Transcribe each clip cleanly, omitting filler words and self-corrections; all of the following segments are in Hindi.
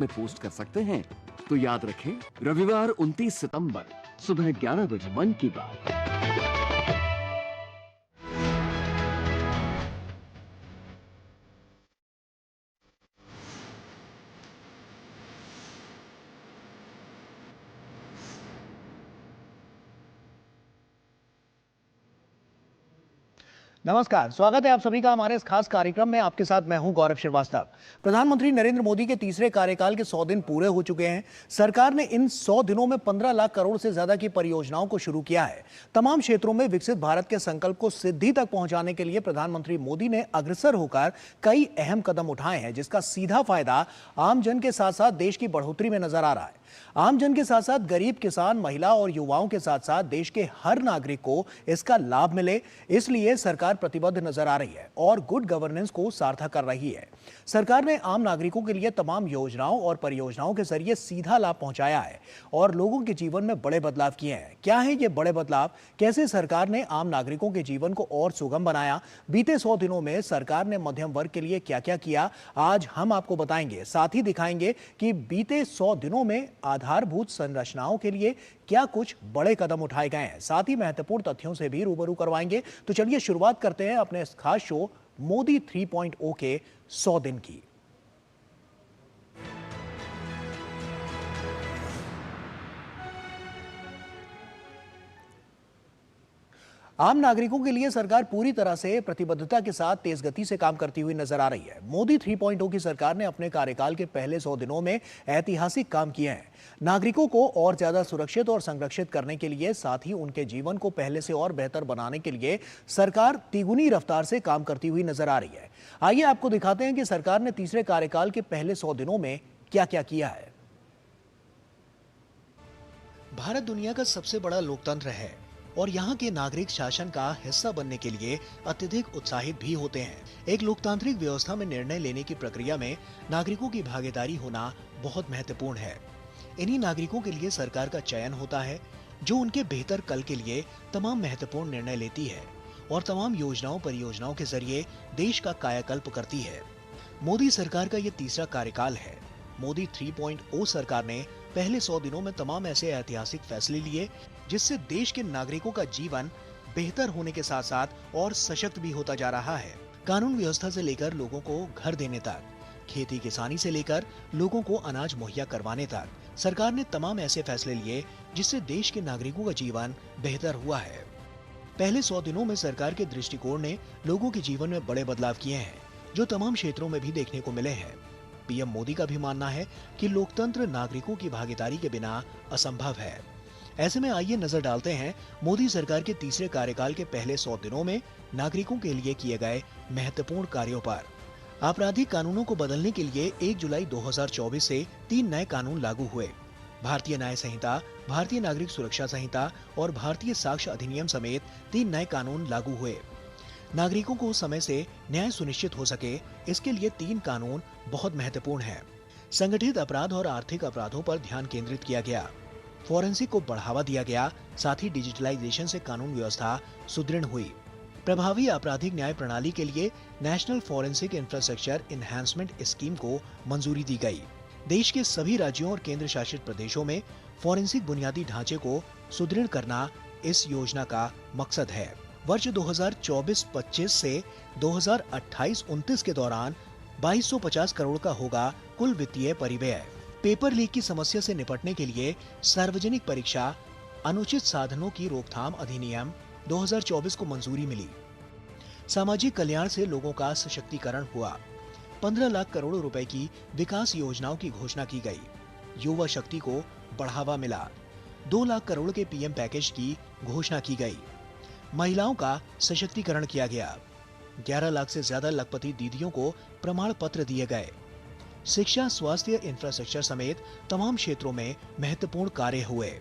में पोस्ट कर सकते हैं। तो याद रखें, रविवार 29 सितंबर सुबह 11 बजे मन की बात। नमस्कार, स्वागत है आप सभी का हमारे इस खास कार्यक्रम में। आपके साथ मैं हूं गौरव श्रीवास्तव। प्रधानमंत्री नरेंद्र मोदी के तीसरे कार्यकाल के 100 दिन पूरे हो चुके हैं। सरकार ने इन 100 दिनों में 15 लाख करोड़ से ज्यादा की परियोजनाओं को शुरू किया है। तमाम क्षेत्रों में विकसित भारत के संकल्प को सिद्धि तक पहुंचाने के लिए प्रधानमंत्री मोदी ने अग्रसर होकर कई अहम कदम उठाए हैं, जिसका सीधा फायदा आम जन के साथ साथ देश की बढ़ोतरी में नजर आ रहा है। आम जन के साथ साथ गरीब, किसान, महिला और युवाओं के साथ साथ देश के हर नागरिक को इसका लाभ मिले, इसलिए सरकार प्रतिबद्ध नजर आ रही है और गुड गवर्नेंस को सार्थक कर रही है। सरकार ने आम नागरिकों के लिए तमाम योजनाओं और परियोजनाओं के जरिए सीधा लाभ पहुंचाया है और लोगों के जीवन में बड़े बदलाव किए हैं। क्या है ये बड़े बदलाव? कैसे सरकार ने आम नागरिकों के जीवन को और सुगम बनाया? बीते 100 दिनों में सरकार ने मध्यम वर्ग के लिए क्या क्या किया, आज हम आपको बताएंगे। साथ ही दिखाएंगे कि बीते 100 दिनों में आधारभूत संरचनाओं के लिए क्या कुछ बड़े कदम उठाए गए हैं। साथ ही महत्वपूर्ण तथ्यों से भी रूबरू करवाएंगे। तो चलिए शुरुआत करते हैं अपने इस खास शो मोदी 3.0 के 100 दिन की। आम नागरिकों के लिए सरकार पूरी तरह से प्रतिबद्धता के साथ तेज गति से काम करती हुई नजर आ रही है। मोदी 3.0 की सरकार ने अपने कार्यकाल के पहले 100 दिनों में ऐतिहासिक काम किए हैं। नागरिकों को और ज्यादा सुरक्षित और संरक्षित करने के लिए, साथ ही उनके जीवन को पहले से और बेहतर बनाने के लिए सरकार तिगुनी रफ्तार से काम करती हुई नजर आ रही है। आइए आपको दिखाते हैं कि सरकार ने तीसरे कार्यकाल के पहले 100 दिनों में क्या क्या किया है। भारत दुनिया का सबसे बड़ा लोकतंत्र है और यहाँ के नागरिक शासन का हिस्सा बनने के लिए अत्यधिक उत्साहित भी होते हैं। एक लोकतांत्रिक व्यवस्था में निर्णय लेने की प्रक्रिया में नागरिकों की भागीदारी होना बहुत महत्वपूर्ण है। इन्हीं नागरिकों के लिए सरकार का चयन होता है, जो उनके बेहतर कल के लिए तमाम महत्वपूर्ण निर्णय लेती है और तमाम योजनाओं परियोजनाओं के जरिए देश का कायाकल्प करती है। मोदी सरकार का ये तीसरा कार्यकाल है। मोदी 3.0 सरकार ने पहले 100 दिनों में तमाम ऐसे ऐतिहासिक फैसले लिए जिससे देश के नागरिकों का जीवन बेहतर होने के साथ साथ और सशक्त भी होता जा रहा है। कानून व्यवस्था से लेकर लोगों को घर देने तक, खेती किसानी से लेकर लोगों को अनाज मुहैया करवाने तक सरकार ने तमाम ऐसे फैसले लिए जिससे देश के नागरिकों का जीवन बेहतर हुआ है। पहले 100 दिनों में सरकार के दृष्टिकोण ने लोगों के जीवन में बड़े बदलाव किए हैं, जो तमाम क्षेत्रों में भी देखने को मिले हैं। पीएम मोदी का भी मानना है कि लोकतंत्र नागरिकों की भागीदारी के बिना असंभव है। ऐसे में आइए नजर डालते हैं मोदी सरकार के तीसरे कार्यकाल के पहले 100 दिनों में नागरिकों के लिए किए गए महत्वपूर्ण कार्यों पर। आपराधिक कानूनों को बदलने के लिए 1 जुलाई 2024 से 3 नए कानून लागू हुए। भारतीय न्याय संहिता, भारतीय नागरिक सुरक्षा संहिता और भारतीय साक्ष्य अधिनियम समेत 3 नए कानून लागू हुए। नागरिकों को समय से न्याय सुनिश्चित हो सके, इसके लिए 3 कानून बहुत महत्वपूर्ण है। संगठित अपराध और आर्थिक अपराधों पर ध्यान केंद्रित किया गया, फॉरेंसिक को बढ़ावा दिया गया, साथ ही डिजिटलाइजेशन से कानून व्यवस्था सुदृढ़ हुई। प्रभावी आपराधिक न्याय प्रणाली के लिए national forensic infrastructure enhancement scheme को मंजूरी दी गई। देश के सभी राज्यों और केंद्र शासित प्रदेशों में फॉरेंसिक बुनियादी ढांचे को सुदृढ़ करना इस योजना का मकसद है। वर्ष 2024-25 से 2028-29 के दौरान 2250 करोड़ का होगा कुल वित्तीय परिव्यय। पेपर लीक की समस्या से निपटने के लिए सार्वजनिक परीक्षा अनुचित साधनों की रोकथाम अधिनियम 2024 को मंजूरी मिली। सामाजिक कल्याण से लोगों का सशक्तिकरण हुआ। 15 लाख करोड़ रुपए की विकास योजनाओं की घोषणा की गई। युवा शक्ति को बढ़ावा मिला। 2 लाख करोड़ के पीएम पैकेज की घोषणा की गई। महिलाओं का सशक्तिकरण किया गया। 11 लाख से ज्यादा लखपति दीदियों को प्रमाण पत्र दिए गए। शिक्षा, स्वास्थ्य, इंफ्रास्ट्रक्चर समेत तमाम क्षेत्रों में महत्वपूर्ण कार्य हुए।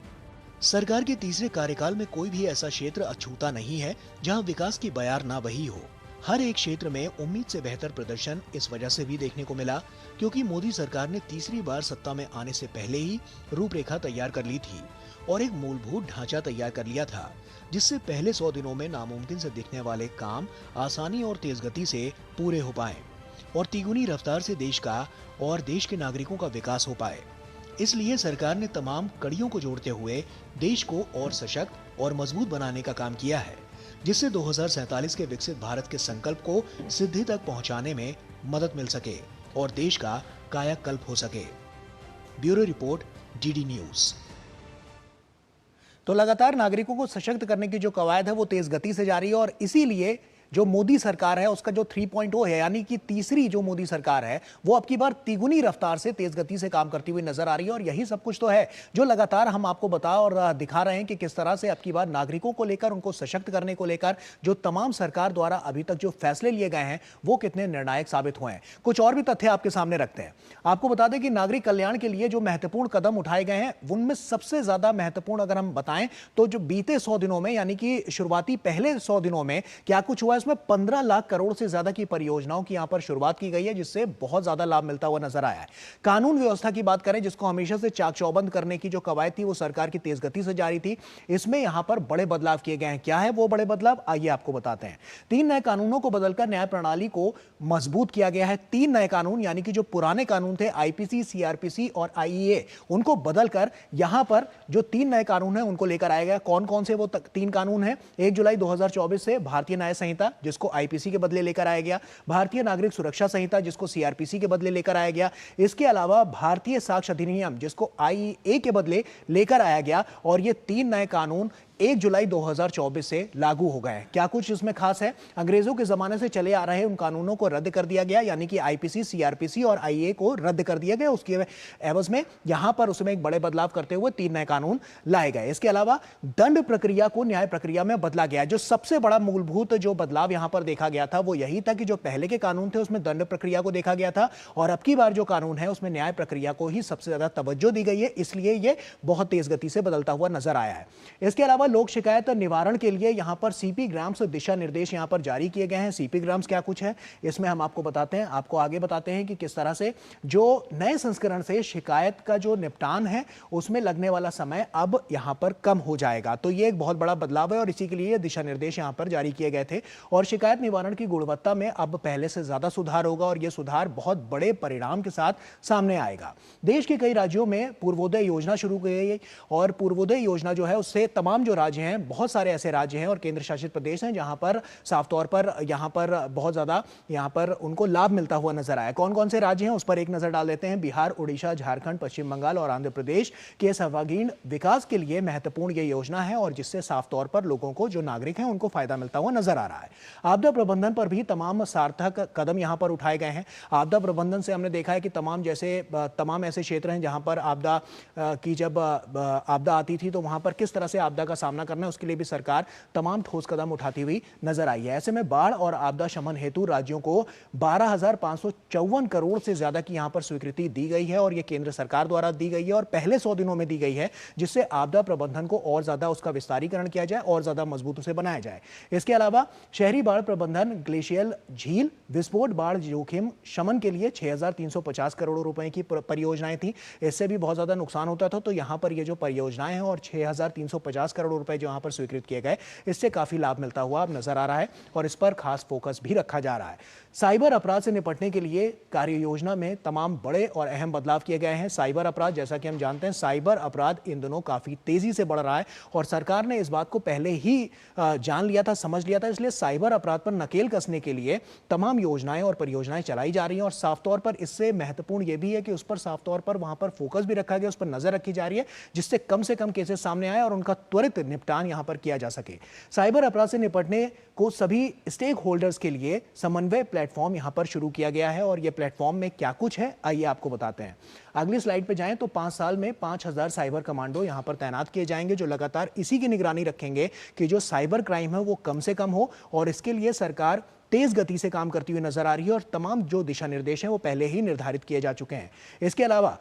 सरकार के तीसरे कार्यकाल में कोई भी ऐसा क्षेत्र अछूता नहीं है जहां विकास की बयार ना बही हो। हर एक क्षेत्र में उम्मीद से बेहतर प्रदर्शन इस वजह से भी देखने को मिला क्योंकि मोदी सरकार ने तीसरी बार सत्ता में आने से पहले ही रूपरेखा तैयार कर ली थी और एक मूलभूत ढांचा तैयार कर लिया था, जिससे पहले 100 दिनों में नामुमकिन से दिखने वाले काम आसानी और तेज गति से पूरे हो पाए। और तिगुनी रफ्तार से देश का और देश के नागरिकों का विकास हो पाए। इसलिए सरकार ने तमाम कड़ियों को जोड़ते हुए देश को और सशक्त और मजबूत बनाने का काम किया है, जिससे 2047 के विकसित भारत के संकल्प को सिद्धि तक पहुंचाने में मदद मिल सके और देश का कायाकल्प हो सके। Bureau report, DD news. तो लगातार नागरिकों को सशक्त करने की जो कवायद है वो तेज गति से जारी है और इसीलिए जो मोदी सरकार है उसका जो 3.0 है, यानी कि तीसरी जो मोदी सरकार है, वो अब की बार तिगुनी रफ्तार से तेज गति से काम करती हुई नजर आ रही है। और यही सब कुछ तो है जो लगातार हम आपको बता और दिखा रहे हैं कि किस तरह से अब की बार नागरिकों को लेकर, उनको सशक्त करने को लेकर जो तमाम सरकार द्वारा अभी तक जो फैसले लिए गए हैं वो कितने निर्णायक साबित हुए हैं। कुछ और भी तथ्य आपके सामने रखते हैं। आपको बता दें कि नागरिक कल्याण के लिए जो महत्वपूर्ण कदम उठाए गए हैं उनमें सबसे ज्यादा महत्वपूर्ण अगर हम बताएं तो जो बीते 100 दिनों में, यानी कि शुरुआती पहले 100 दिनों में क्या कुछ हुआ, इसमें 15 लाख करोड़ से ज्यादा की परियोजनाओं की यहां पर शुरुआत की गई है, जिससे बहुत ज्यादा लाभ मिलता हुआ नजर आया है। कानून व्यवस्था की बात करें, जिसको हमेशा से चाक चौबंद करने की जो कवायद थी वो सरकार की तेज गति से जारी थी, इसमें यहां पर बड़े बदलाव किए गए हैं। क्या है वो बड़े बदलाव, आइए आपको बताते हैं। 3 नए कानूनों को बदलकर न्याय प्रणाली को मजबूत किया गया है। 3 नए कानून, यानी कि जो पुराने कानून थे आईपीसी, सीआरपीसी और आईईए, उनको बदलकर यहां पर जो 3 नए कानून हैं उनको लेकर आया गया। कौन कौन से वो 3 कानून हैं? 1 जुलाई 2024 से भारतीय न्याय संहिता, जिसको आईपीसी के बदले लेकर आया गया, भारतीय नागरिक सुरक्षा संहिता, जिसको सीआरपीसी के बदले लेकर आया गया, इसके अलावा भारतीय साक्ष्य अधिनियम, जिसको आईईए के बदले लेकर आया गया। और ये 3 नए कानून 1 जुलाई 2024 से लागू हो गए। क्या कुछ इसमें खास है? अंग्रेजों के जमाने से चले आ रहे उन कानूनों को रद्द कर दिया गया, यानी कि आईपीसी, सीआरपीसी और आईए को रद्द कर दिया गया। उसके एवज में यहां पर उसमें एक बड़े बदलाव करते हुए 3 नए कानून लाए गए। इसके अलावा दंड प्रक्रिया को न्याय प्रक्रिया में बदला गया। जो सबसे बड़ा मूलभूत जो बदलाव यहां पर देखा गया था वो यही था कि जो पहले के कानून थे उसमें दंड प्रक्रिया को देखा गया था और अब की बार जो कानून है उसमें न्याय प्रक्रिया को ही सबसे ज्यादा तवज्जो दी गई है, इसलिए यह बहुत तेज गति से बदलता हुआ नजर आया है। इसके अलावा लोक शिकायत निवारण के लिए यहां पर सीपी ग्राम्स दिशा निर्देश यहां पर जारी किए गए हैं। सीपी ग्राम्स क्या कुछ है, इसमें हम आपको बताते हैं, आपको आगे बताते हैं कि किस तरह से जो नए संस्करण से शिकायत का जो निपटान है उसमें लगने वाला समय अब यहां पर कम हो जाएगा। तो यह एक बहुत बड़ा बदलाव है और इसी के लिए दिशा निर्देश यहां पर जारी किए गए थे। और शिकायत निवारण की गुणवत्ता में अब पहले से ज्यादा सुधार होगा और यह सुधार बहुत बड़े परिणाम के साथ सामने आएगा। देश के कई राज्यों में पूर्वोदय योजना शुरू की गई और पूर्वोदय योजना जो है उससे तमाम जो राज्य हैं, बहुत सारे ऐसे राज्य हैं और केंद्र शासित प्रदेश हैं जहां पर साफ तौर पर यहां पर बहुत ज्यादा यहां पर उनको लाभ मिलता हुआ नजर आया। कौन कौन से राज्य हैं उस पर एक नजर डाल देते हैं। बिहार, उड़ीसा, झारखंड, पश्चिम बंगाल और आंध्र प्रदेश के सर्वांगीण विकास के लिए महत्वपूर्ण यह योजना है और जिससे साफ तौर पर लोगों को, जो नागरिक हैं, उनको फायदा मिलता हुआ नजर आ रहा है। आपदा प्रबंधन पर भी तमाम सार्थक कदम यहां पर उठाए गए हैं। आपदा प्रबंधन से हमने देखा है कि तमाम ऐसे क्षेत्र हैं जहां पर आपदा की जब आपदा आती थी तो वहां पर किस तरह से आपदा का सामना करना है उसके लिए भी सरकार तमाम ठोस कदम उठाती हुई नजर आई है। ऐसे में बाढ़ और आपदा शमन हेतु राज्यों को 12,554 करोड़ से ज्यादा की यहां पर स्वीकृति दी गई है और यह केंद्र सरकार द्वारा दी गई है और पहले 100 दिनों में दी गई है, जिससे आपदा प्रबंधन को और ज्यादा उसका विस्तारीकरण किया जाए और ज्यादा मजबूत उसे बनाया जाए। इसके अलावा शहरी बाढ़ प्रबंधन, ग्लेशियल झील विस्फोट बाढ़ जोखिम शमन के लिए 6,350 करोड़ रुपए की परियोजनाएं थी। इससे भी बहुत ज्यादा नुकसान होता था, तो यहां पर ये जो परियोजनाएं हैं और 6,350 करोड़ रुपए जो यहां पर स्वीकृत किए गए, इससे काफी लाभ मिलता हुआ अब नजर आ रहा है और इस पर खास फोकस भी रखा जा रहा है। साइबर अपराध से निपटने के लिए कार्य योजना में तमाम बड़े और अहम बदलाव किए गए हैं। साइबर अपराध, जैसा कि हम जानते हैं, साइबर अपराध इन दिनों काफी तेजी से बढ़ रहा है और सरकार ने इस बात को पहले ही जान लिया था, समझ लिया था, इसलिए साइबर अपराध पर नकेल कसने के लिए तमाम योजनाएं और परियोजनाएं चलाई जा रही हैं और साफ तौर पर इससे महत्वपूर्ण यह भी है कि उस पर साफ तौर पर वहां पर फोकस भी रखा गया, उस पर नजर रखी जा रही है, जिससे कम से कम केसेस सामने आए और उनका त्वरित निपटान यहां पर किया जा सके। साइबर अपराध से निपटने को सभी स्टेक होल्डर्स के लिए समन्वय प्लेटफॉर्म यहां पर शुरू किया गया है और यह प्लेटफॉर्म में क्या कुछ है, आइए आपको बताते हैं। अगली स्लाइड पे जाएं तो 5 साल में 5,000 साइबर कमांडो यहां पर तैनात किए जाएंगे, जो लगातार इसी की निगरानी रखेंगे कि जो साइबर क्राइम है वो कम से कम हो और इसके लिए सरकार तेज गति से काम करती हुई नजर आ रही है और तमाम जो दिशा निर्देश हैं वो पहले ही निर्धारित किए जा चुके हैं। इसके अलावा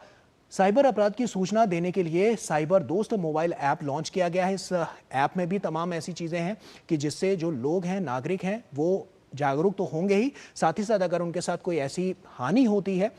साइबर अपराध की सूचना देने के लिए साइबर दोस्त मोबाइल ऐप लॉन्च किया गया है। इस ऐप में भी तमाम ऐसी चीजें हैं कि जिससे जो लोग हैं, नागरिक हैं, वो जागरूक तो होंगे ही, साथ ही साथ अगर उनके साथ कोई ऐसी हानि होती है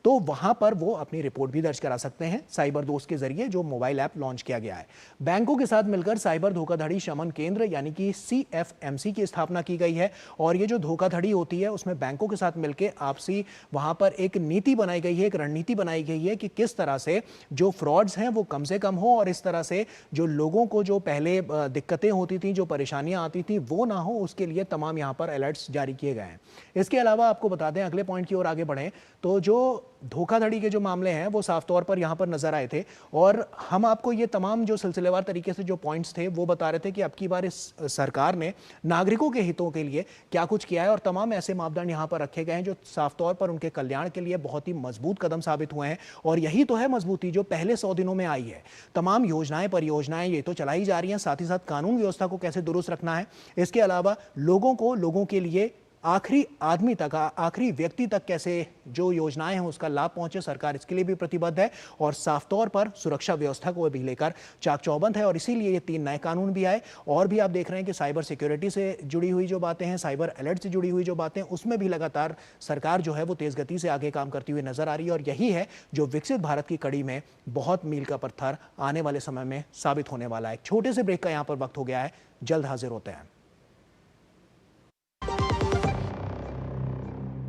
तो वहां पर वो अपनी रिपोर्ट भी दर्ज करा सकते हैं साइबर दोस्त के जरिए, जो मोबाइल ऐप लॉन्च किया गया है। बैंकों के साथ मिलकर साइबर धोखाधड़ी शमन केंद्र यानी कि CFMC की स्थापना की गई है। और ये जो धोखाधड़ी होती है उसमें बैंकों के साथ मिलकर आपसी वहां पर एक नीति बनाई गई है, एक रणनीति बनाई गई है कि किस तरह से जो फ्रॉड्स हैं वो कम से कम हो और इस तरह से जो लोगों को जो पहले दिक्कतें होती थी, जो परेशानियां आती थी, वो ना हो, उसके लिए तमाम यहां पर अलर्ट्स जारी किए गए हैं। इसके अलावा आपको बता दें, अगले पॉइंट की ओर आगे बढ़ें तो जो धोखाधड़ी के जो मामले हैं वो साफ तौर पर यहां पर नजर आए थे और हम आपको ये तमाम जो सिलसिलेवार तरीके से जो पॉइंट्स थे वो बता रहे थे कि अब की बार इस सरकार ने नागरिकों के हितों के लिए क्या कुछ किया है और तमाम ऐसे मापदंड यहां पर रखे गए हैं जो साफ तौर पर उनके कल्याण के लिए बहुत ही मजबूत कदम साबित हुए हैं। और यही तो है मजबूती जो पहले 100 दिनों में आई है। तमाम योजनाएं, परियोजनाएं ये तो चलाई जा रही हैं, साथ ही साथ कानून व्यवस्था को कैसे दुरुस्त रखना है, इसके अलावा लोगों के लिए आखिरी आदमी तक, आखिरी व्यक्ति तक कैसे जो योजनाएं हैं उसका लाभ पहुंचे, सरकार इसके लिए भी प्रतिबद्ध है और साफ तौर पर सुरक्षा व्यवस्था को भी लेकर चाक चौबंद है। और इसीलिए ये 3 नए कानून भी आए और भी आप देख रहे हैं कि साइबर सिक्योरिटी से जुड़ी हुई जो बातें हैं, साइबर अलर्ट से जुड़ी हुई जो बातें, उसमें भी लगातार सरकार जो है वो तेज गति से आगे काम करती हुई नजर आ रही है। और यही है जो विकसित भारत की कड़ी में बहुत मील का पत्थर आने वाले समय में साबित होने वाला है। एक छोटे से ब्रेक का यहां पर वक्त हो गया है, जल्द हाजिर होते हैं।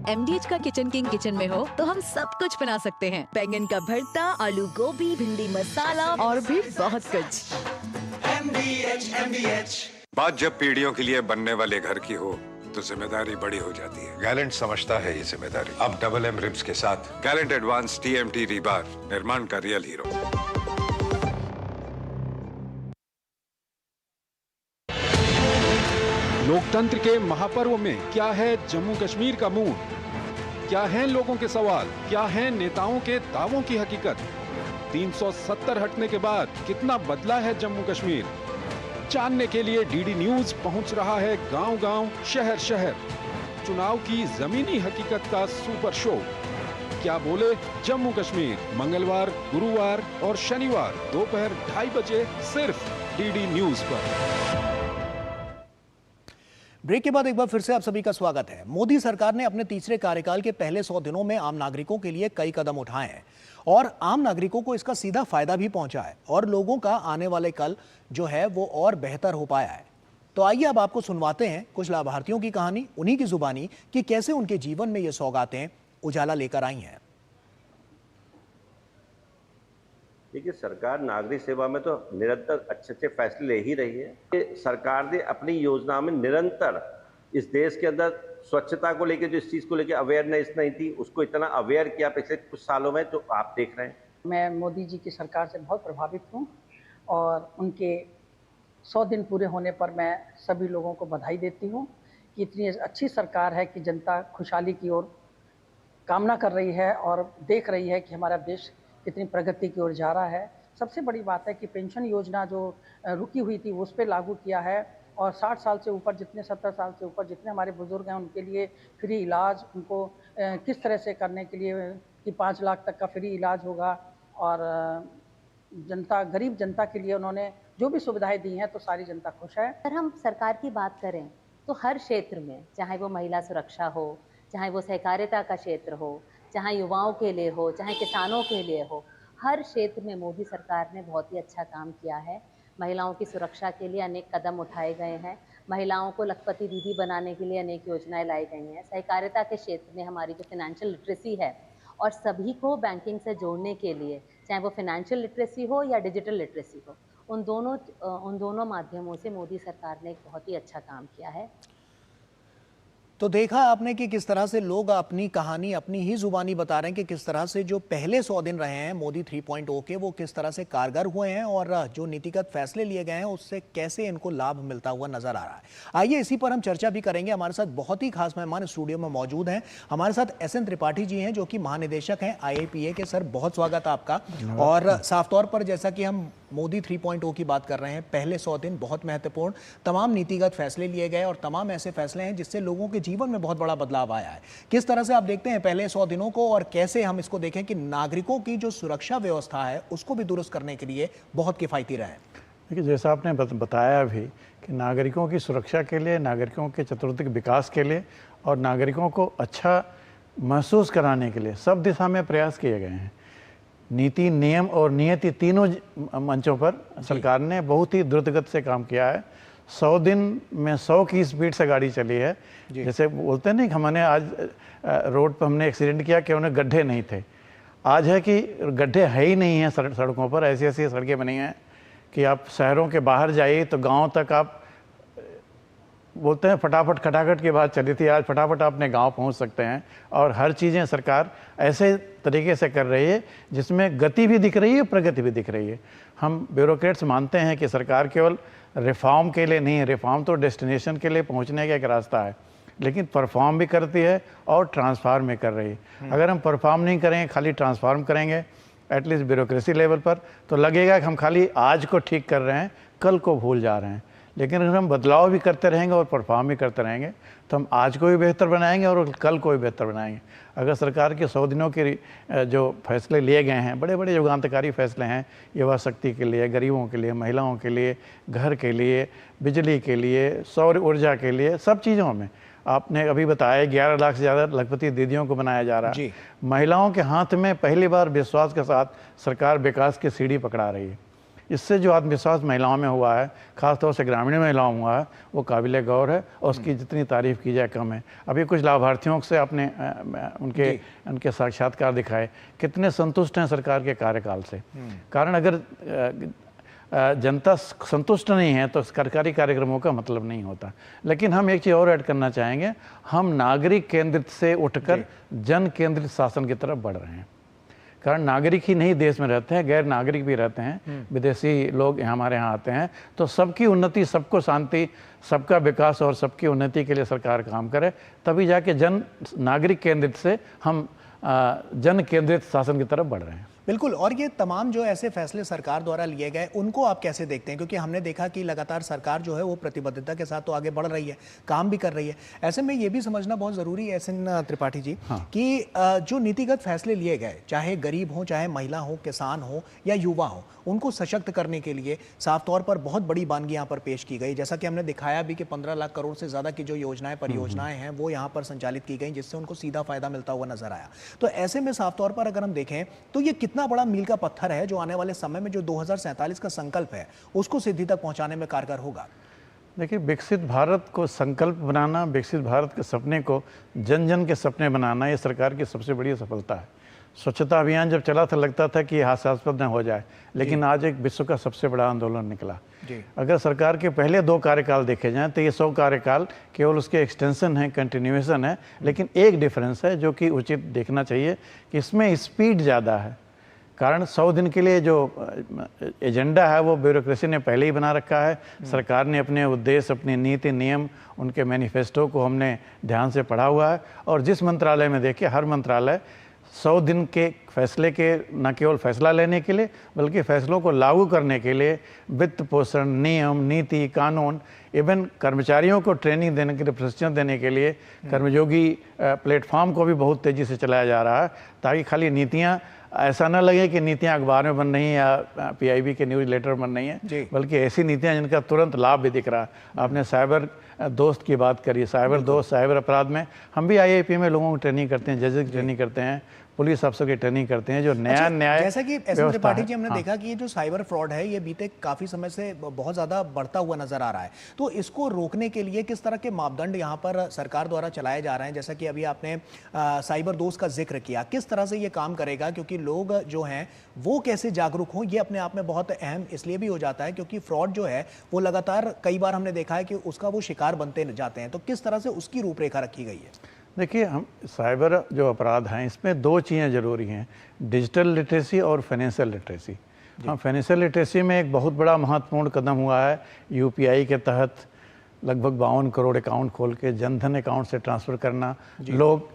MDH का किचन किंग किचन में हो तो हम सब कुछ बना सकते हैं। बैंगन का भरता, आलू गोभी, भिंडी मसाला और भी बहुत कुछ। MDH। बात जब पीढ़ियों के लिए बनने वाले घर की हो तो जिम्मेदारी बड़ी हो जाती है। गैलेंट समझता है ये जिम्मेदारी। अब डबल M रिब्स के साथ गैलेंट एडवांस TMT रीबार, निर्माण का रियल हीरो। लोकतंत्र के महापर्व में क्या है जम्मू कश्मीर का मूड, क्या हैं लोगों के सवाल, क्या हैं नेताओं के दावों की हकीकत। 370 हटने के बाद कितना बदला है जम्मू कश्मीर, जानने के लिए DD न्यूज पहुंच रहा है गांव-गांव, शहर-शहर। चुनाव की जमीनी हकीकत का सुपर शो क्या बोले जम्मू कश्मीर, मंगलवार, गुरुवार और शनिवार दोपहर 2:30 बजे सिर्फ DD न्यूज पर। ब्रेक के बाद एक बार फिर से आप सभी का स्वागत है। मोदी सरकार ने अपने तीसरे कार्यकाल के पहले 100 दिनों में आम नागरिकों के लिए कई कदम उठाए हैं और आम नागरिकों को इसका सीधा फायदा भी पहुंचा है और लोगों का आने वाले कल जो है वो और बेहतर हो पाया है। तो आइए अब आपको सुनवाते हैं कुछ लाभार्थियों की कहानी, उन्हीं की जुबानी, कि कैसे उनके जीवन में ये सौगातें उजाला लेकर आई हैं। देखिए, सरकार नागरिक सेवा में तो निरंतर अच्छे फैसले ले ही रही है। सरकार ने अपनी योजना में निरंतर इस देश के अंदर स्वच्छता को लेकर, जो इस चीज को लेकर अवेयरनेस नहीं थी, उसको इतना अवेयर किया पिछले कुछ सालों में, जो आप देख रहे हैं। मैं मोदी जी की सरकार से बहुत प्रभावित हूँ और उनके 100 दिन पूरे होने पर मैं सभी लोगों को बधाई देती हूँ कि इतनी अच्छी सरकार है कि जनता खुशहाली की ओर कामना कर रही है और देख रही है कि हमारा देश कितनी प्रगति की ओर जा रहा है। सबसे बड़ी बात है कि पेंशन योजना जो रुकी हुई थी उस पर लागू किया है और 60 साल से ऊपर जितने, 70 साल से ऊपर जितने हमारे बुजुर्ग हैं उनके लिए फ्री इलाज, उनको किस तरह से करने के लिए कि 5 लाख तक का फ्री इलाज होगा। और जनता, गरीब जनता के लिए उन्होंने जो भी सुविधाएं दी हैं तो सारी जनता खुश है। अगर हम सरकार की बात करें तो हर क्षेत्र में, चाहे वो महिला सुरक्षा हो, चाहे वो सहकारिता का क्षेत्र हो, चाहे युवाओं के लिए हो, चाहे किसानों के लिए हो, हर क्षेत्र में मोदी सरकार ने बहुत ही अच्छा काम किया है। महिलाओं की सुरक्षा के लिए अनेक कदम उठाए गए हैं, महिलाओं को लखपति दीदी बनाने के लिए अनेक योजनाएं लाई गई हैं। सहकारिता के क्षेत्र में हमारी जो फाइनेंशियल लिटरेसी है और सभी को बैंकिंग से जोड़ने के लिए, चाहे वो फाइनेंशियल लिटरेसी हो या डिजिटल लिटरेसी हो, उन दोनों माध्यमों से मोदी सरकार ने एक बहुत ही अच्छा काम किया है। तो देखा आपने कि किस तरह से लोग अपनी कहानी अपनी ही जुबानी बता रहे हैं कि किस तरह से जो पहले 100 दिन रहे हैं मोदी 3.0 के, वो किस तरह से कारगर हुए हैं और जो नीतिगत फैसले लिए गए हैं उससे कैसे इनको लाभ मिलता हुआ नजर आ रहा है। आइए इसी पर हम चर्चा भी करेंगे। हमारे साथ बहुत ही खास मेहमान स्टूडियो में मौजूद हैं। हमारे साथ SN त्रिपाठी जी हैं जो कि महानिदेशक हैं IIPA के। सर, बहुत स्वागत है आपका। और साफ तौर पर जैसा कि हम मोदी 3.0 की बात कर रहे हैं, पहले 100 दिन बहुत महत्वपूर्ण, तमाम नीतिगत फैसले लिए गए और तमाम ऐसे फैसले हैं जिससे लोगों के जीवन में बहुत बड़ा बदलाव आया है। किस तरह से आप देखते हैं पहले 100 दिनों को और कैसे हम इसको देखें कि नागरिकों की जो सुरक्षा व्यवस्था है उसको भी दुरुस्त करने के लिए बहुत किफायती रहे? देखिए, जैसा आपने बताया भी कि नागरिकों की सुरक्षा के लिए, नागरिकों के चतुर्दिक विकास के लिए और नागरिकों को अच्छा महसूस कराने के लिए सब दिशा में प्रयास किए गए हैं। नीति, नियम और नियति तीनों मंचों पर सरकार ने बहुत ही द्रुतगति से काम किया है। 100 दिन में 100 की स्पीड से गाड़ी चली है। जैसे बोलते हैं ना कि हमने आज रोड पर हमने एक्सीडेंट किया कि उन्हें गड्ढे नहीं थे, आज है कि गड्ढे है ही नहीं हैं सड़कों पर। ऐसी ऐसी सड़कें बनी हैं कि आप शहरों के बाहर जाइए तो गांव तक आप बोलते हैं फटाफट खटाखट की बात चली थी, आज फटाफट अपने गांव पहुंच सकते हैं। और हर चीज़ें सरकार ऐसे तरीके से कर रही है जिसमें गति भी दिख रही है, प्रगति भी दिख रही है। हम ब्यूरोक्रेट्स मानते हैं कि सरकार केवल रिफॉर्म के लिए नहीं है, रिफॉर्म तो डेस्टिनेशन के लिए पहुंचने का एक रास्ता है, लेकिन परफॉर्म भी करती है और ट्रांसफॉर्म भी कर रही है। अगर हम परफॉर्म नहीं करेंगे, खाली ट्रांसफॉर्म करेंगे एटलीस्ट ब्यूरोक्रेसी लेवल पर, तो लगेगा कि हम खाली आज को ठीक कर रहे हैं, कल को भूल जा रहे हैं। लेकिन अगर हम बदलाव भी करते रहेंगे और परफॉर्म भी करते रहेंगे तो हम आज को भी बेहतर बनाएंगे और कल को भी बेहतर बनाएंगे। अगर सरकार के 100 दिनों के जो फैसले लिए गए हैं, बड़े बड़े युगांतकारी फैसले हैं, युवा शक्ति के लिए, गरीबों के लिए, महिलाओं के लिए, घर के लिए, बिजली के लिए, सौर ऊर्जा के लिए, सब चीज़ों में आपने अभी बताया 11 लाख से ज़्यादा लखपति दीदियों को बनाया जा रहा है। महिलाओं के हाथ में पहली बार विश्वास के साथ सरकार विकास की सीढ़ी पकड़ा रही है। इससे जो आत्मविश्वास महिलाओं में हुआ है, खासतौर से ग्रामीण महिलाओं में हुआ है, वो काबिल गौर है और उसकी जितनी तारीफ़ की जाए कम है। अभी कुछ लाभार्थियों से आपने उनके साक्षात्कार दिखाए, कितने संतुष्ट हैं सरकार के कार्यकाल से। कारण अगर जनता संतुष्ट नहीं है तो सरकारी कार्यक्रमों का मतलब नहीं होता। लेकिन हम एक चीज़ और ऐड करना चाहेंगे, हम नागरिक केंद्रित से उठकर जन केंद्रित शासन की तरफ बढ़ रहे हैं। कारण नागरिक ही नहीं देश में रहते हैं, गैर नागरिक भी रहते हैं, विदेशी लोग हमारे यहाँ आते हैं। तो सबकी उन्नति, सबको शांति, सबका विकास और सबकी उन्नति के लिए सरकार काम करे, तभी जाके नागरिक केंद्रित से हम जन केंद्रित शासन की तरफ बढ़ रहे हैं। बिल्कुल। और ये तमाम जो ऐसे फैसले सरकार द्वारा लिए गए, उनको आप कैसे देखते हैं? क्योंकि हमने देखा कि लगातार सरकार जो है वो प्रतिबद्धता के साथ तो आगे बढ़ रही है, काम भी कर रही है। ऐसे में ये भी समझना बहुत ज़रूरी है एसएन त्रिपाठी जी कि जो नीतिगत फैसले लिए गए, चाहे गरीब हो, चाहे महिला हो, किसान हो या युवा हो, उनको सशक्त करने के लिए साफ तौर पर बहुत बड़ी बानगी यहाँ पर पेश की गई। जैसा कि हमने दिखाया भी कि 15 लाख करोड़ से ज़्यादा की जो योजनाएं, परियोजनाएं हैं, वो यहाँ पर संचालित की गई, जिससे उनको सीधा फायदा मिलता हुआ नजर आया। तो ऐसे में साफ तौर पर अगर हम देखें तो ये कितना बड़ा मील का पत्थर है जो आने वाले समय में जो 2047 का संकल्प है उसको सिद्धि तक पहुंचाने में कारगर होगा। देखिए, विकसित भारत को संकल्प बनाना, विकसित भारत के सपने को जन जन के सपने बनाना, ये सरकार की सबसे बड़ी सफलता है। स्वच्छता अभियान जब चला था लगता था कि हास्यास्पद न हो जाए, लेकिन आज एक विश्व का सबसे बड़ा आंदोलन निकला। अगर सरकार के पहले 2 कार्यकाल देखे जाएं तो ये 100 कार्यकाल केवल उसके एक्सटेंशन है, कंटिन्यूएशन है। लेकिन एक डिफरेंस है जो कि उचित देखना चाहिए कि इसमें स्पीड ज़्यादा है। कारण 100 दिन के लिए जो एजेंडा है वो ब्यूरोक्रेसी ने पहले ही बना रखा है। सरकार ने अपने उद्देश्य, अपनी नीति, नियम, उनके मैनिफेस्टो को हमने ध्यान से पढ़ा हुआ है। और जिस मंत्रालय में देखिए, हर मंत्रालय 100 दिन के फैसले के न केवल फैसला लेने के लिए बल्कि फैसलों को लागू करने के लिए वित्त पोषण, नियम, नीति, कानून, इवन कर्मचारियों को ट्रेनिंग देने के लिए, प्रशिक्षण देने के लिए कर्मयोगी प्लेटफॉर्म को भी बहुत तेज़ी से चलाया जा रहा है, ताकि खाली नीतियाँ ऐसा ना लगे कि नीतियाँ अखबार में बन रही हैं या पीआईबी के न्यूज़ लेटर बन रही हैं, बल्कि ऐसी नीतियाँ जिनका तुरंत लाभ भी दिख रहा है। आपने साइबर दोस्त की बात करी, साइबर दोस्त, साइबर अपराध में हम भी आईआईपी में लोगों को ट्रेनिंग करते हैं, जजेस की ट्रेनिंग करते हैं, पुलिस अफसर की ट्रेनिंग करते हैं, जो नया न्याय। जैसा कि एसएन त्रिपाठी जी, हमने देखा कि ये जो साइबर फ्रॉड है ये बीते काफी समय से बहुत ज्यादा बढ़ता हुआ नजर आ रहा है। तो इसको रोकने के लिए किस तरह के मापदंड यहाँ पर सरकार द्वारा चलाए जा रहे हैं? जैसा कि अभी आपने साइबर दोस्त का जिक्र किया, किस तरह से ये काम करेगा? क्योंकि लोग जो हैं वो कैसे जागरूक हों, ये अपने आप में बहुत अहम इसलिए भी हो जाता है क्योंकि फ्रॉड जो है वो लगातार कई बार हमने देखा है कि उसका वो शिकार बनते जाते हैं। तो किस तरह से उसकी रूपरेखा रखी गई है? देखिए, हम साइबर जो अपराध हैं इसमें 2 चीज़ें ज़रूरी हैं, डिजिटल लिटरेसी और फाइनेंशियल लिटरेसी। हाँ, फाइनेंशियल लिटरेसी में एक बहुत बड़ा महत्वपूर्ण कदम हुआ है। यूपीआई के तहत लगभग 52 करोड़ अकाउंट खोल के जनधन अकाउंट से ट्रांसफ़र करना। लोग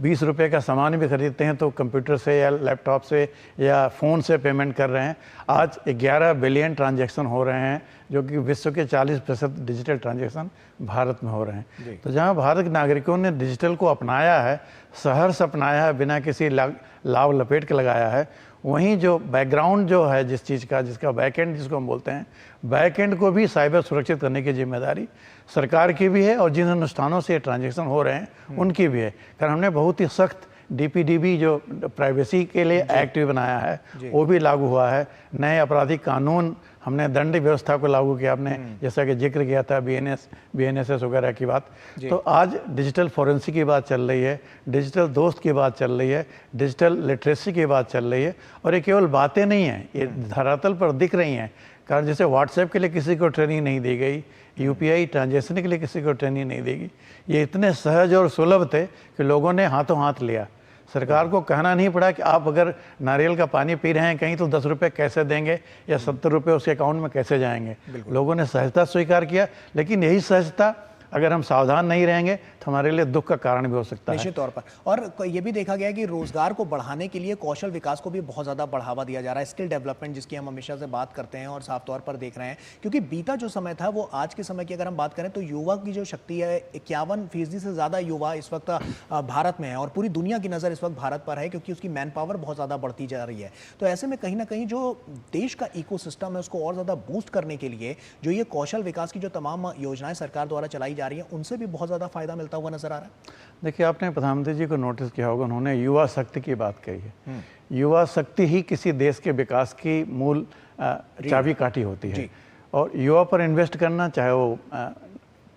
20 रुपये का सामान भी खरीदते हैं तो कंप्यूटर से या लैपटॉप से या फ़ोन से पेमेंट कर रहे हैं। आज 11 बिलियन ट्रांजैक्शन हो रहे हैं, जो कि विश्व के 40% डिजिटल ट्रांजैक्शन भारत में हो रहे हैं। तो जहां भारत के नागरिकों ने डिजिटल को अपनाया है, सहर्ष अपनाया है, बिना किसी लाभ लपेट के लगाया है, वहीं जो बैकग्राउंड जो है जिस चीज़ का, जिसका बैकएंड जिसको हम बोलते हैं, बैकएंड को भी साइबर सुरक्षित करने की जिम्मेदारी सरकार की भी है और जिन अनुष्ठानों से ट्रांजैक्शन हो रहे हैं उनकी भी है। कारण हमने बहुत ही सख्त DPDB जो प्राइवेसी के लिए एक्ट भी बनाया है वो भी लागू हुआ है। नए आपराधिक कानून हमने दंड व्यवस्था को लागू किया, आपने जैसा कि जिक्र किया था BNSS वगैरह की बात। तो आज डिजिटल फॉरेंसिक की बात चल रही है, डिजिटल दोस्त की बात चल रही है, डिजिटल लिटरेसी की बात चल रही है। और ये केवल बातें नहीं हैं, ये धरातल पर दिख रही हैं। कारण जैसे व्हाट्सएप के लिए किसी को ट्रेनिंग नहीं दी गई, UPI ट्रांजैक्शन के लिए किसी को ट्रेनिंग नहीं देगी, ये इतने सहज और सुलभ थे कि लोगों ने हाथों हाथ लिया। सरकार को कहना नहीं पड़ा कि आप अगर नारियल का पानी पी रहे हैं कहीं तो 10 रुपये कैसे देंगे या 70 रुपये उसके अकाउंट में कैसे जाएंगे। लोगों ने सहजता स्वीकार किया, लेकिन यही सहजता अगर हम सावधान नहीं रहेंगे तो हमारे लिए दुख का कारण भी हो सकता है। निश्चित तौर पर। और ये भी देखा गया कि रोजगार को बढ़ाने के लिए कौशल विकास को भी बहुत ज़्यादा बढ़ावा दिया जा रहा है, स्किल डेवलपमेंट जिसकी हम हमेशा से बात करते हैं और साफ तौर पर देख रहे हैं। क्योंकि बीता जो समय था वो आज के समय की अगर हम बात करें तो युवा की जो शक्ति है, 51% से ज़्यादा युवा इस वक्त भारत में है और पूरी दुनिया की नज़र इस वक्त भारत पर है क्योंकि उसकी मैन पावर बहुत ज़्यादा बढ़ती जा रही है। तो ऐसे में कहीं ना कहीं जो देश का इकोसिस्टम है उसको और ज़्यादा बूस्ट करने के लिए जो ये कौशल विकास की जो तमाम योजनाएं सरकार द्वारा चलाई जा रही हैं उनसे भी बहुत ज़्यादा फायदा मिलता हुआ नजर आ रहा है। देखिए, आपने प्रधानमंत्री जी को नोटिस किया होगा, उन्होंने युवा शक्ति की बात कही है। युवा शक्ति ही किसी देश के विकास की मूल चाबी काठी होती है। और युवा पर इन्वेस्ट करना, चाहे वो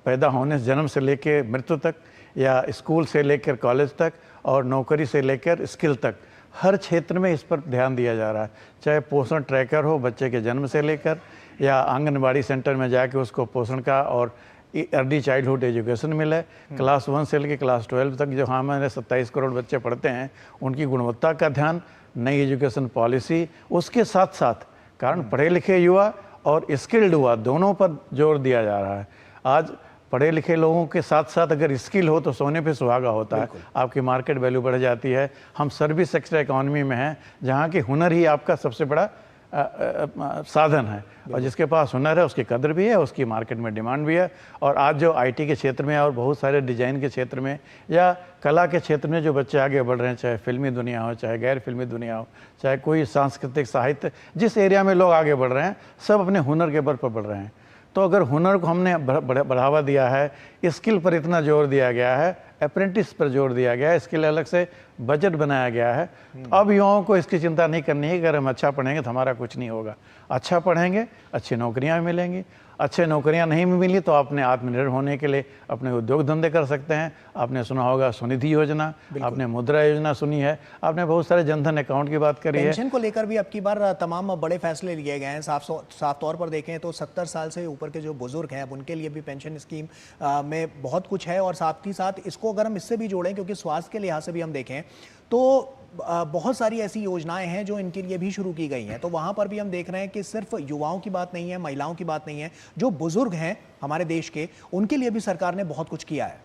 पैदा होने से जन्म से लेकर मृत्यु तक या स्कूल से लेकर कॉलेज तक और नौकरी से लेकर स्किल तक, हर क्षेत्र में इस पर ध्यान दिया जा रहा है। चाहे पोषण ट्रैकर हो बच्चे के जन्म से लेकर या आंगनबाड़ी सेंटर में जाके उसको पोषण का और अर्ली चाइल्डहुड एजुकेशन मिले, क्लास 1 से लेकर क्लास 12 तक जो हमारे 27 करोड़ बच्चे पढ़ते हैं उनकी गुणवत्ता का ध्यान, नई एजुकेशन पॉलिसी, उसके साथ साथ कारण पढ़े लिखे युवा और स्किल्ड युवा दोनों पर जोर दिया जा रहा है। आज पढ़े लिखे लोगों के साथ साथ अगर स्किल हो तो सोने पे सुहागा होता है, आपकी मार्केट वैल्यू बढ़ जाती है। हम सर्विस सेक्टर इकोनॉमी में हैं जहाँ की हुनर ही आपका सबसे बड़ा साधन है और जिसके पास हुनर है उसकी कदर भी है, उसकी मार्केट में डिमांड भी है। और आज जो IT के क्षेत्र में और बहुत सारे डिजाइन के क्षेत्र में या कला के क्षेत्र में जो बच्चे आगे बढ़ रहे हैं, चाहे फिल्मी दुनिया हो, चाहे गैर फिल्मी दुनिया हो, चाहे कोई सांस्कृतिक साहित्य, जिस एरिया में लोग आगे बढ़ रहे हैं सब अपने हुनर के बल पर बढ़ रहे हैं। तो अगर हुनर को हमने बढ़ावा दिया है, स्किल पर इतना जोर दिया गया है, अप्रेंटिस पर जोर दिया गया है, इसके लिए अलग से बजट बनाया गया है, तो अब युवाओं को इसकी चिंता नहीं करनी है कि अगर हम अच्छा पढ़ेंगे तो हमारा कुछ नहीं होगा। अच्छा पढ़ेंगे, अच्छी नौकरियां मिलेंगी, अच्छे नौकरियां नहीं मिली तो आपने आत्मनिर्भर होने के लिए अपने उद्योग धंधे कर सकते हैं। आपने सुना होगा स्वनिधि योजना, आपने मुद्रा योजना सुनी है, आपने बहुत सारे जनधन अकाउंट की बात करी है। पेंशन को लेकर भी अब की बार तमाम बड़े फैसले लिए गए हैं। साफ तौर पर देखें तो 70 साल से ऊपर के जो बुजुर्ग हैं अब उनके लिए भी पेंशन स्कीम में बहुत कुछ है। और साथ ही साथ इसको अगर हम इससे भी जोड़ें, क्योंकि स्वास्थ्य के लिहाज से भी हम देखें तो बहुत सारी ऐसी योजनाएं हैं जो इनके लिए भी शुरू की गई हैं। तो वहां पर भी हम देख रहे हैं कि सिर्फ युवाओं की बात नहीं है, महिलाओं की बात नहीं है, जो बुजुर्ग हैं हमारे देश के उनके लिए भी सरकार ने बहुत कुछ किया है।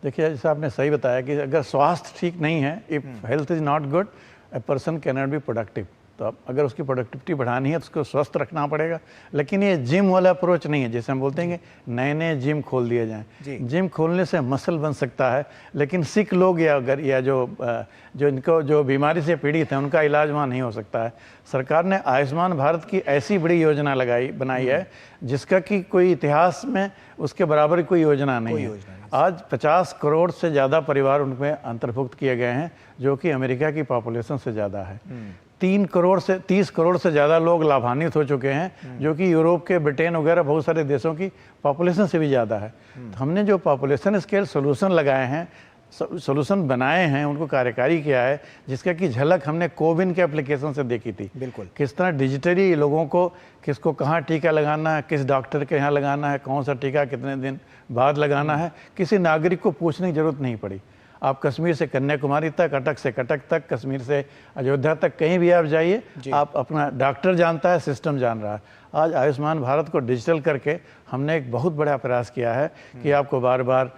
देखिए, जैसे आपने सही बताया कि अगर स्वास्थ्य ठीक नहीं है, if health is not good, a person can not be productive. तो अब अगर उसकी प्रोडक्टिविटी बढ़ानी है तो उसको स्वस्थ रखना पड़ेगा। लेकिन ये जिम वाला अप्रोच नहीं है, जैसे हम बोलते हैं कि नए नए जिम खोल दिए जाएं। जिम खोलने से मसल बन सकता है, लेकिन सिक लोग या अगर या जो इनको जो बीमारी से पीड़ित हैं उनका इलाज वहाँ नहीं हो सकता है। सरकार ने आयुष्मान भारत की ऐसी बड़ी योजना बनाई है जिसका कि कोई इतिहास में उसके बराबर कोई योजना नहीं है। आज 50 करोड़ से ज़्यादा परिवार उनमें अंतर्भुक्त किए गए हैं, जो कि अमेरिका की पॉपुलेशन से ज़्यादा है। 30 करोड़ से ज़्यादा लोग लाभान्वित हो चुके हैं, जो कि यूरोप के, ब्रिटेन वगैरह बहुत सारे देशों की पॉपुलेशन से भी ज़्यादा है। तो हमने जो पॉपुलेशन स्केल सोल्यूशन लगाए हैं, सोल्यूशन बनाए हैं, उनको कार्यकारी किया है, जिसका कि झलक हमने कोविन के एप्लीकेशन से देखी थी। बिल्कुल, किस तरह डिजिटली लोगों को किसको कहाँ टीका लगाना है, किस डॉक्टर के यहाँ लगाना है, कौन सा टीका कितने दिन बाद लगाना है, किसी नागरिक को पूछने की जरूरत नहीं पड़ी। आप कश्मीर से कन्याकुमारी तक, अटक से कटक तक, कश्मीर से अयोध्या तक, कहीं भी आप जाइए, आप अपना डॉक्टर जानता है, सिस्टम जान रहा है। आज आयुष्मान भारत को डिजिटल करके हमने एक बहुत बड़ा प्रयास किया है कि आपको बार बार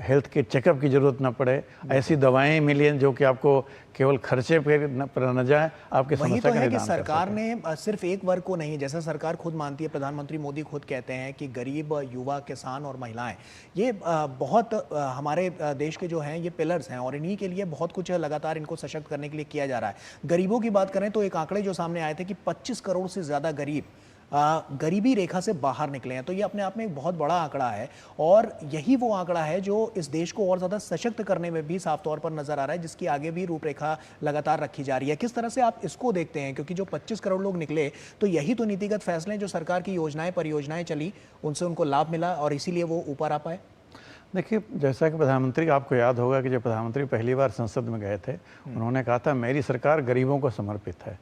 हेल्थ के चेकअप की ज़रूरत ना पड़े, ऐसी दवाएं मिलें जो कि आपको केवल खर्चे पर न जाए, आपके वही समस्या तो का है कि निदान कर सरकार सकें। ने सिर्फ एक वर्ग को नहीं, जैसा सरकार खुद मानती है, प्रधानमंत्री मोदी खुद कहते हैं कि गरीब, युवा, किसान और महिलाएं ये बहुत हमारे देश के जो हैं ये पिलर्स हैं और इन्हीं के लिए बहुत कुछ लगातार इनको सशक्त करने के लिए किया जा रहा है। गरीबों की बात करें तो एक आंकड़े जो सामने आए थे कि 25 करोड़ से ज़्यादा गरीब गरीबी रेखा से बाहर निकले हैं, तो ये अपने आप में एक बहुत बड़ा आंकड़ा है और यही वो आंकड़ा है जो इस देश को और ज़्यादा सशक्त करने में भी साफ तौर पर नजर आ रहा है, जिसकी आगे भी रूपरेखा लगातार रखी जा रही है। किस तरह से आप इसको देखते हैं, क्योंकि जो 25 करोड़ लोग निकले तो यही तो नीतिगत फैसले जो सरकार की योजनाएं परियोजनाएं चली उनसे उनको लाभ मिला और इसीलिए वो ऊपर आ पाए। देखिए, जैसा कि प्रधानमंत्री, आपको याद होगा कि जब प्रधानमंत्री पहली बार संसद में गए थे, उन्होंने कहा था मेरी सरकार गरीबों को समर्पित है।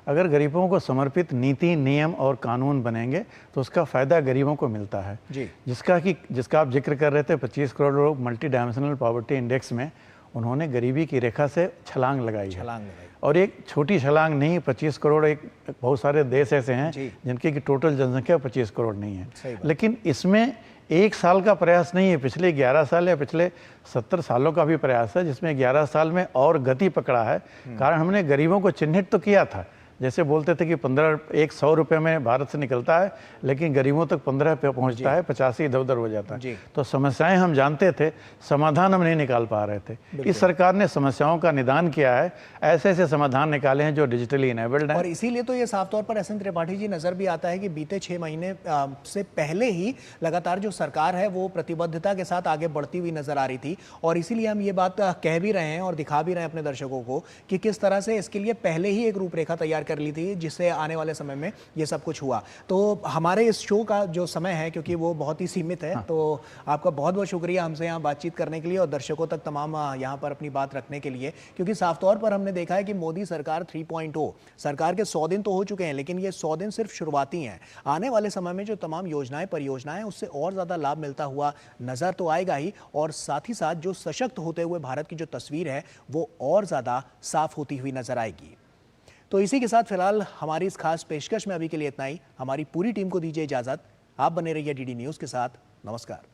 अगर गरीबों को समर्पित नीति, नियम और कानून बनेंगे तो उसका फ़ायदा गरीबों को मिलता है जी। जिसका आप जिक्र कर रहे थे, 25 करोड़ लोग मल्टी डायमेंशनल पॉवर्टी इंडेक्स में उन्होंने गरीबी की रेखा से छलांग लगाई है। और एक छोटी छलांग नहीं, 25 करोड़, एक बहुत सारे देश ऐसे हैं जिनकी की टोटल जनसंख्या 25 करोड़ नहीं है। लेकिन इसमें एक साल का प्रयास नहीं है, पिछले 11 साल या पिछले 70 सालों का भी प्रयास है, जिसमें 11 साल में और गति पकड़ा है। कारण हमने गरीबों को चिन्हित तो किया था, जैसे बोलते थे कि 100 रुपये में भारत से निकलता है लेकिन गरीबों तक 15 पे पहुंचता है, 85 इधर उधर हो जाता है। तो समस्याएं हम जानते थे, समाधान हम नहीं निकाल पा रहे थे। इस सरकार ने समस्याओं का निदान किया है, ऐसे ऐसे समाधान निकाले हैं जो डिजिटली इनेबल्ड हैं। और इसीलिए तो ये साफ तौर पर एस.एन. त्रिपाठी जी नजर भी आता है कि बीते 6 महीने से पहले ही लगातार जो सरकार है वो प्रतिबद्धता के साथ आगे बढ़ती हुई नजर आ रही थी और इसीलिए हम ये बात कह भी रहे हैं और दिखा भी रहे हैं अपने दर्शकों को कि किस तरह से इसके लिए पहले ही एक रूपरेखा तैयार कर ली थी, जिससे आने वाले समय में ये सब कुछ हुआ। तो हमारे इस शो का जो समय है, क्योंकि वो बहुत ही सीमित है, तो आपका बहुत बहुत शुक्रिया हमसे यहाँ बातचीत करने के लिए और दर्शकों तक तमाम यहाँ पर अपनी बात रखने के लिए, क्योंकि साफ तौर पर हमने देखा है कि मोदी सरकार 3.0 सरकार के 100 दिन तो हो चुके हैं, लेकिन ये 100 दिन सिर्फ शुरुआती हैं। आने वाले समय में जो तमाम योजनाएं परियोजनाएं उससे और ज़्यादा लाभ मिलता हुआ नज़र तो आएगा ही, और साथ ही साथ जो सशक्त होते हुए भारत की जो तस्वीर है वो और ज़्यादा साफ होती हुई नजर आएगी। तो इसी के साथ फिलहाल हमारी इस खास पेशकश में अभी के लिए इतना ही। हमारी पूरी टीम को दीजिए इजाजत। आप बने रहिए डीडी न्यूज़ के साथ। नमस्कार।